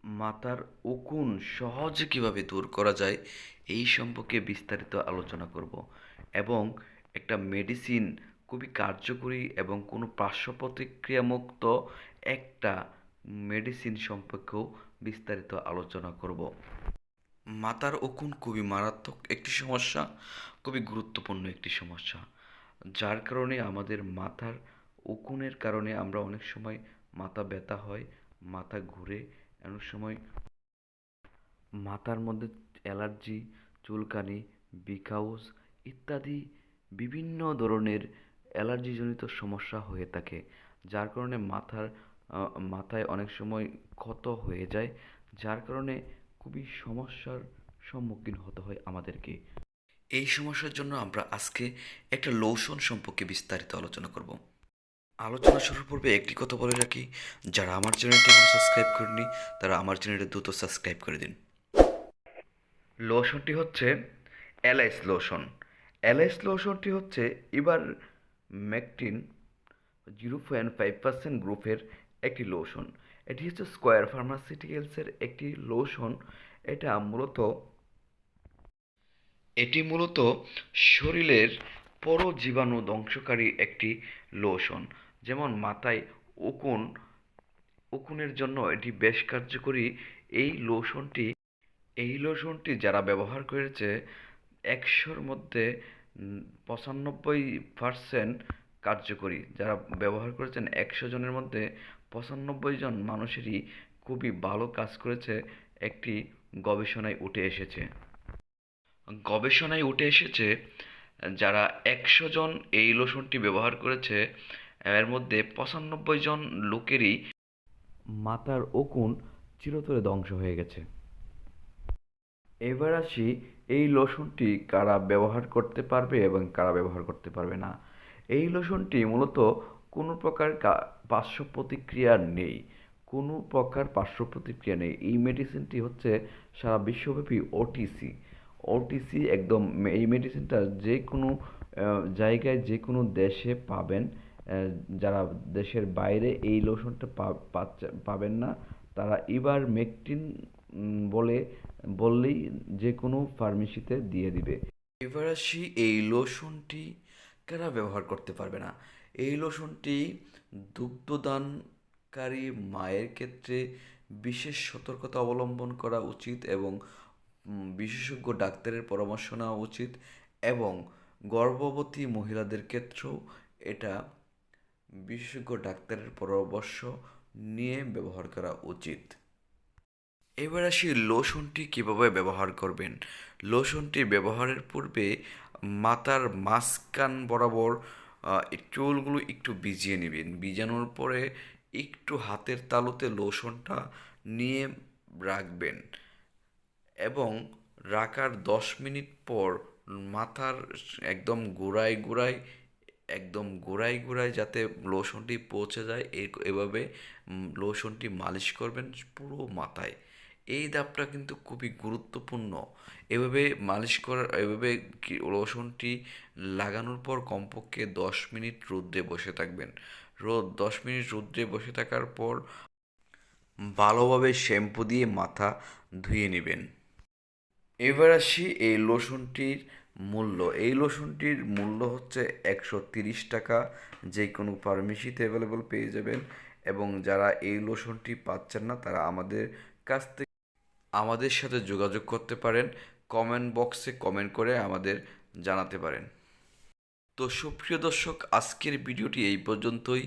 মাথার উকুন সহজে কিভাবে দূর করা যায় এই সম্পর্কে বিস্তারিত আলোচনা করব এবং একটা মেডিসিন খুবই কার্যকরী এবং কোনো পার্শ্ব প্রতিক্রিয়ামুক্ত একটা মেডিসিন সম্পর্কেও বিস্তারিত আলোচনা করব। মাথার উকুন খুবই মারাত্মক একটি সমস্যা, খুবই গুরুত্বপূর্ণ একটি সমস্যা, যার কারণে আমাদের মাথার উকুনের কারণে আমরা অনেক সময় মাথা ব্যথা হয়, মাথা ঘুরে, অনেক সময় মাথার মধ্যে অ্যালার্জি, চুলকানি, বিকাউস ইত্যাদি বিভিন্ন ধরনের অ্যালার্জিজনিত সমস্যা হয়ে থাকে, যার কারণে মাথায় অনেক সময় ক্ষত হয়ে যায়, যার কারণে খুবই সমস্যার সম্মুখীন হতে হয় আমাদেরকে। এই সমস্যার জন্য আমরা আজকে একটা লোশন সম্পর্কে বিস্তারিত আলোচনা করব। আলোচনা শুরুর পূর্বে একটি কথা বলে রাখি, যারা আমার চ্যানেলটি এখনো সাবস্ক্রাইব করেনি তারা আমার চ্যানেলটি দ্রুত সাবস্ক্রাইব করে দিন। লোশনটি হচ্ছে অ্যালাইস লোশন। অ্যালাইস লোশনটি হচ্ছে এবার ম্যাকটিন 0.5% গ্রুপের একটি লোশন। এটি হচ্ছে স্কোয়ার ফার্মাসিউটিক্যালসের একটি লোশন। এটা মূলত এটি মূলত শরীরের পরজীবাণু ধ্বংসকারী একটি লোশন। যেমন মাথায় উকুন উকুনের জন্য এটি বেশ কার্যকরী। এই লোশনটি এই লোশনটি যারা ব্যবহার করেছে ১০০-র মধ্যে ৯৫% কার্যকরী। যারা ব্যবহার করেছেন ১০০ জনের মধ্যে ৯৫ জন মানুষেরই খুবই ভালো কাজ করেছে, একটি গবেষণায় উঠে এসেছে। গবেষণায় উঠে এসেছে যারা ১০০ জন এই লোশনটি ব্যবহার করেছে, এর মধ্যে ৯৫ জন লোকেরই মাথার উকুন চিরতরে ধ্বংস হয়ে গেছে। এবার আসি এই লোশনটি কারা ব্যবহার করতে পারবে এবং কারা ব্যবহার করতে পারবে না। এই লোশনটি মূলত কোনো প্রকার পার্শ্ব প্রতিক্রিয়া নেই, কোনো প্রকার পার্শ্ব প্রতিক্রিয়া নেই। এই মেডিসিনটি হচ্ছে সারা বিশ্বব্যাপী ওটিসি। ওটিসি একদম। এই মেডিসিনটা যে কোনো জায়গায় যে কোনো দেশে পাবেন। যারা দেশের বাইরে এই লোশনটা পাবেন না, তারা এবার মেকটিন বলে বললেই যে কোনো ফার্মেসিতে দিয়ে দিবে। এবার আসি এই লোশনটি কারা ব্যবহার করতে পারবে না। এই লোশনটি দুগ্ধদানকারী মায়ের ক্ষেত্রে বিশেষ সতর্কতা অবলম্বন করা উচিত এবং বিশেষজ্ঞ ডাক্তারের পরামর্শ নেওয়া উচিত, এবং গর্ভবতী মহিলাদের ক্ষেত্রেও এটা বিশেষজ্ঞ ডাক্তারের পরামর্শ নিয়ে ব্যবহার করা উচিত। এবার আসি লোশনটি কীভাবে ব্যবহার করবেন। লোশনটি ব্যবহারের পূর্বে মাথার মাঝখান বরাবর চুলগুলো একটু ভিজিয়ে নেবেন। ভিজানোর পরে একটু হাতের তালুতে লোশনটা নিয়ে রাখবেন এবং রাখার ১০ মিনিট পর মাথার একদম গোড়ায় যাতে লোশনটি পৌঁছে যায় এভাবে লোশনটি মালিশ করবেন পুরো মাথায়। এই ধাপটা কিন্তু খুবই গুরুত্বপূর্ণ। এভাবে লোশনটি লাগানোর পর কমপক্ষে ১০ মিনিট রৌদ্রে বসে থাকবেন। ১০ মিনিট রৌদ্রে বসে থাকার পর ভালোভাবে শ্যাম্পু দিয়ে মাথা ধুয়ে নেবেন। এবার আসি এই লোশনটির মূল্য। এই লোশনটির মূল্য হচ্ছে ১৩০ টাকা। যে কোনো ফার্মেসিতে অ্যাভেলেবল পেয়ে যাবেন, এবং যারা এই লোশনটি পাচ্ছেন না তারা কাছ থেকে আমাদের সাথে যোগাযোগ করতে পারেন। কমেন্ট বক্সে কমেন্ট করে আমাদের জানাতে পারেন। তো সুপ্রিয় দর্শক, আজকের ভিডিওটি এই পর্যন্তই।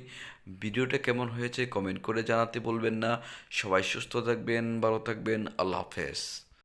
ভিডিওটা কেমন হয়েছে কমেন্ট করে জানাতে বলবেন না। সবাই সুস্থ থাকবেন, ভালো থাকবেন। আল্লাহ হাফেজ।